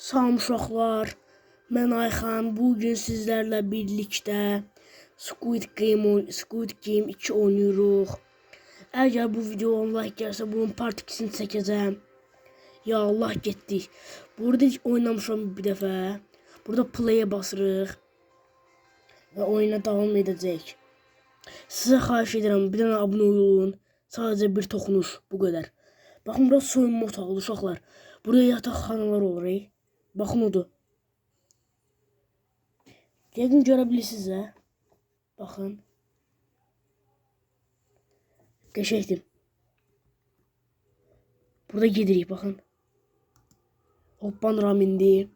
Salam uşaqlar, mən Ayxan. Bugün sizlərlə birlikdə Squid Game 2 oynayırıq. Əgər bu video like gəlsə, bunun part 2'sini çəkəcəm. Ya Allah, getdik. Burada hiç oynamışam bir dəfə. Burada play'e basırıq və oyuna davam edəcək. Sizə xahiş edirəm, bir dənə abunə olun. Sadəcə bir toxunuş, bu qədər. Baxın, burası soyunma otağı uşaqlar. Burada yataqxanalar olur. Baxın, odur. Yəqin görə bilirsiniz hə? Baxın. Qəşəngdir. Burada gedirik, baxın. Hoppan ramindi.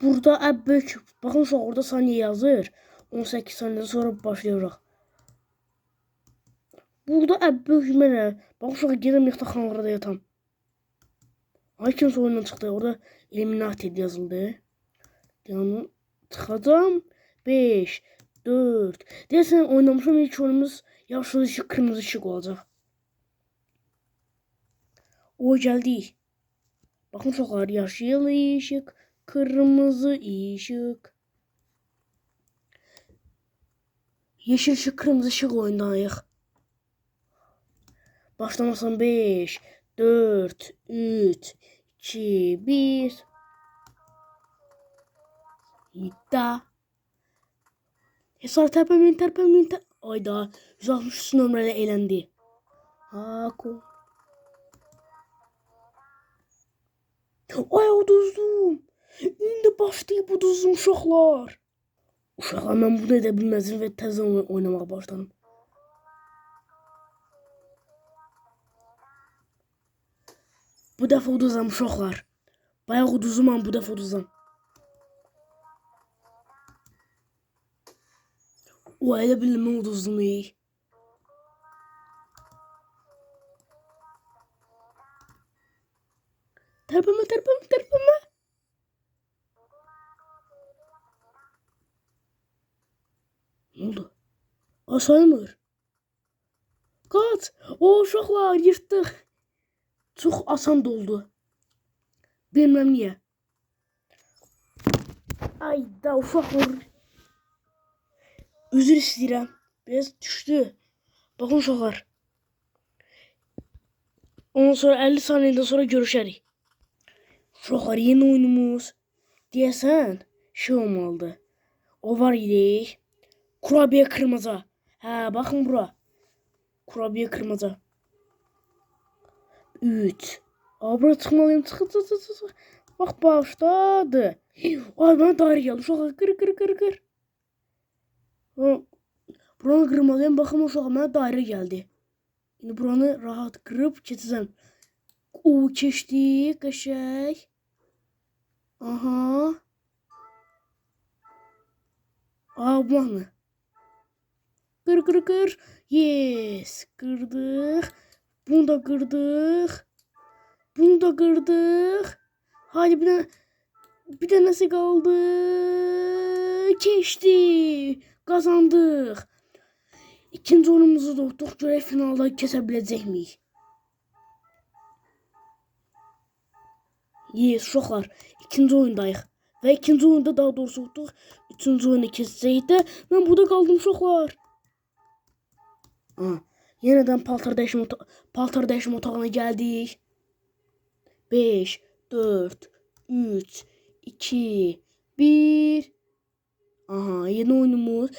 Burada əbbək. Baxın şu orada saniye yazır. 18 saniye sonra başlayacaq. Burada əbbək mənə. Baxın şu gedəm yataqxanalarda yatam. Ay, kimsə oyundan çıxdı. Orada Illuminati yazıldı. Yani çıxacam. 5, 4. Deyəsən oynamışam, ilk oyunumuz yaşıl ışık, kırmızı ışık olacaq. O geldik. Bakın uşaqlar, yaşıl ışık, kırmızı ışık. Yeşil ışık, kırmızı ışık oynayıq. Başlamasam 5, 4, 3, 2, 1. İddia. Hesar terpemin. Ayda 163 numarayla elendi. Haku. Ay, uduzdum. İndi başlayıb uduzdum uşaqlar. Uşaqlar, mən bunu edə bilməzdim və təzə oynamağa başladım. Bu dəfə uduzam uşaqlar. Bayaq uduzum, bu dəfə uduzam. O, elə bildim mən uduzdum. Tərpəmə. Ne oldu? Asaymır. Kaç. O, uşaqlar, yırtdıq. Çox asan doldu. Bilmem niye. Ayda uşaqlar. Üzr istəyirəm. Biraz düşdü. Baxın uşaqlar. Ondan sonra 50 saniyeden sonra görüşərik. Uşaqlar, yeni oyunumuz deyəsən şey olmalıdır. O var idi. Kurabiye kırmaca. Hə, baxın bura. Kurabiye kırmaca. 3. Aa, bura çıxmalıyım. Çıx. Bax, başladı. Ay, bana dairə gəldi. Uşaqlar, qır. Buranı qırmalıyım. Baxın uşaqlar, mənə dairə gəldi. İndi buranı rahat qırıb keçəcəm. O, keçdik. Qəşəng. Aha. Aa, bu mahnı. Qır. Yes. Qırdıq. Bunu da qırdıq. Haydi bir de nasıl kaldı? Keçdi. Kazandıq. İkinci oyunumuzu da utduq. Görək finalda kəsə biləcəkmiyik. Yes, uşaqlar. İkinci oyundayıq. Və ikinci oyunda daha doğrusu utduq. Üçüncü oyunu keçəcəyik də. Mən burada qaldım uşaqlar. Yeniden paltar dəyişmə otağına gəldik. 5, 4, 3, 2, 1. Aha, yeni oyunumuz.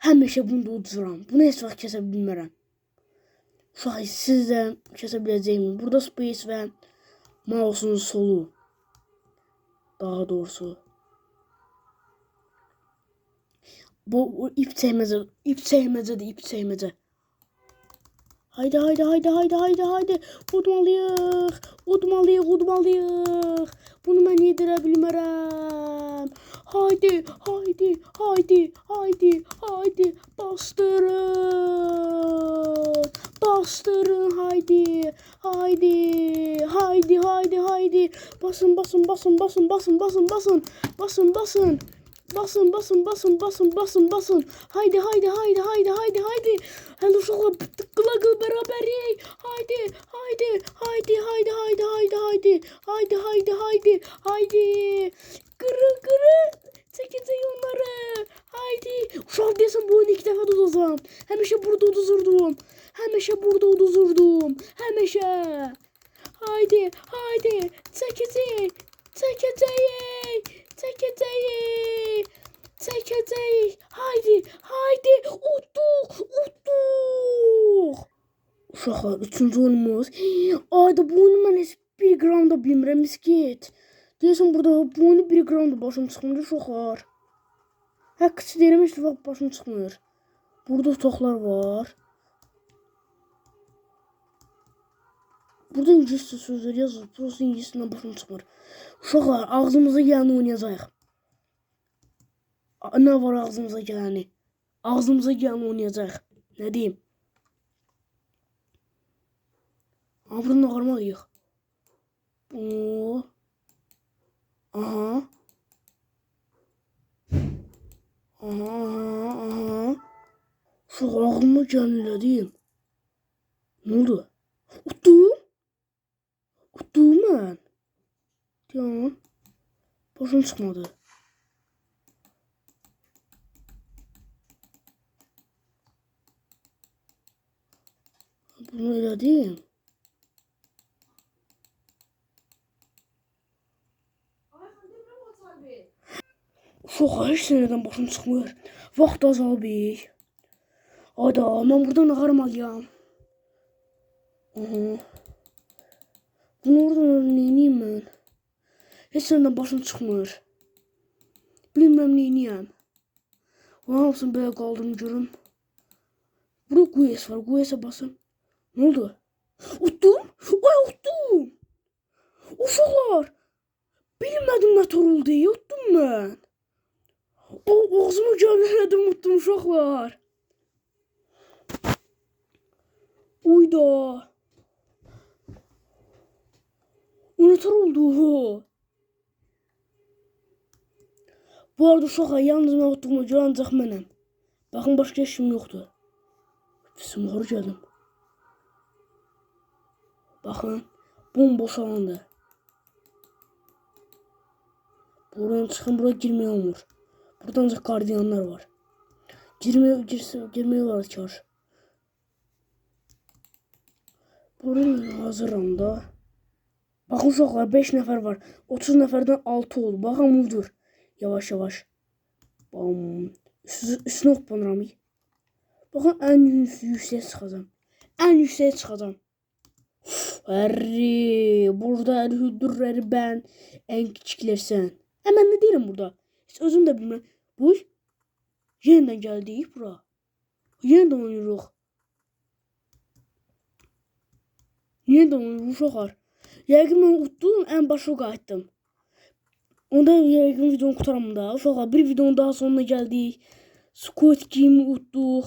Həmişə bunu da uduzuram. Bunu heç vaxt kəsə bilmərəm. Uşaq, sizdən kəsə biləcəyim. Burada space və mouse'un solu. Daha doğrusu. Bu ip çəkməcədir. Haydi. Udmalıyıq. Bunu mən yedirə bilmərəm. Haydi. Bastırın. Haydi. Basın. Basın. Haydi. Hadi uşaqlar, qılaqıl beraber yey. Haydi. Haydi. Haydi. Haydi. Haydi. Haydi. Haydi. Haydi. Haydi. Haydi. Kırı kırı. Çekeceğim onları. Haydi. Uşaq desin bu oyunu 2 dəfə də udacağım. Həmişə burada uduzurdum. Həmişə burada uduzurdum. Həmişə. Haydi. Haydi. Çekeceğim. Çekeceğim. Çekeceğim. Çekeceğim. Haydi. Haydi. Uttuk. Uttuk. Uşaqlar 3-cü oyunumuz. Ayda bu oyunu mən heç 1 gram da bilmirəm misket. Deyəsən burada bu oyunu 1 gram da başım çıxmır uşaqlar. Həqiqəti deyirəm heç vaxt başım çıxmır. Burada otaqlar var. Burada ingiliscə sözlər yazılır. Burası ingiliscə başım çıxmır. Uşaqlar ağzımıza gələni oynayacağıq. Nə var ağzımıza gələni? Ağzımıza gələni oynayacağıq. Nə deyim? Buradan ağırmalıyıq. Aha. Aha. Aha. Şu ağlıma gələn deyim. Nə oldu? Utdum. Utdum mən. Deyəm. Başım çıxmadı. Bunu elədim. Uşaq heç nədən başım çıxmır. Vaxt azalıb. Ayda mən buradan ağarmalıyam. Bunu oradan neyniyim mən? Heç nədən başım çıxmır. Bilməm neyniyəm. Onun hamısını belə qaldım görüm. Burada QS var. QS'e basın. Ne oldu? Utdum. Ay utdum. Uşaqlar. Bilmədim nə toruldu. Utdum mən. Ağzıma gəlmədim utdum uşaqlar. Uyda. O nə toruldu? Bu arada uşaqlar yalnız mən utduğuma görə ancaq mənəm. Baxın başqa heç kim yoxdur. Bismillah gəldim. Baxın, bomboş alandır. Buradan çıxın, buraya girmək olmur. Burada ancaq qardiyanlar var. Girmək olar kar. Buradan hazıram da. Baxın uşaqlar, 5 nəfər var. 30 nəfərdən 6 oldu. Baxın muvdur. Yavaş yavaş. Bam. Üstünə hoppanıram. Baxın, ən yüksəyə çıxacam. Ən yüksəyə çıxacam. Arri, burada hüddürləri ben en küçüklersen. Hemen ne diyelim burada? Hiç özüm de bilmem. Bu yeniden geldik bura. Yeniden oynuyoruz. Yeniden oynuyoruz uşaqlar. Yəqin mən utdum, en başa qayıtdım. Onda yəqin videonu qutaram da. Uşaqlar, bir videonun daha sonuna geldik. Squid Game'i utduq.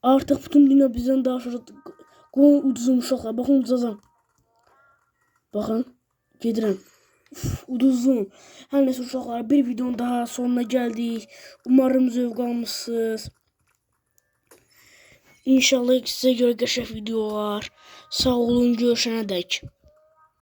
Artıq bütün dünya bizden daha aşağı uduzum uşaqlar. Baxın uduzacam. Baxın. Gedirəm. Uduzum. Hər nəsə uşaqlar, bir videonun daha sonuna gəldik. Umarım zövq almışsınız. İnşallah sizə görə qəşəng videolar. Sağ olun, görüşənədək.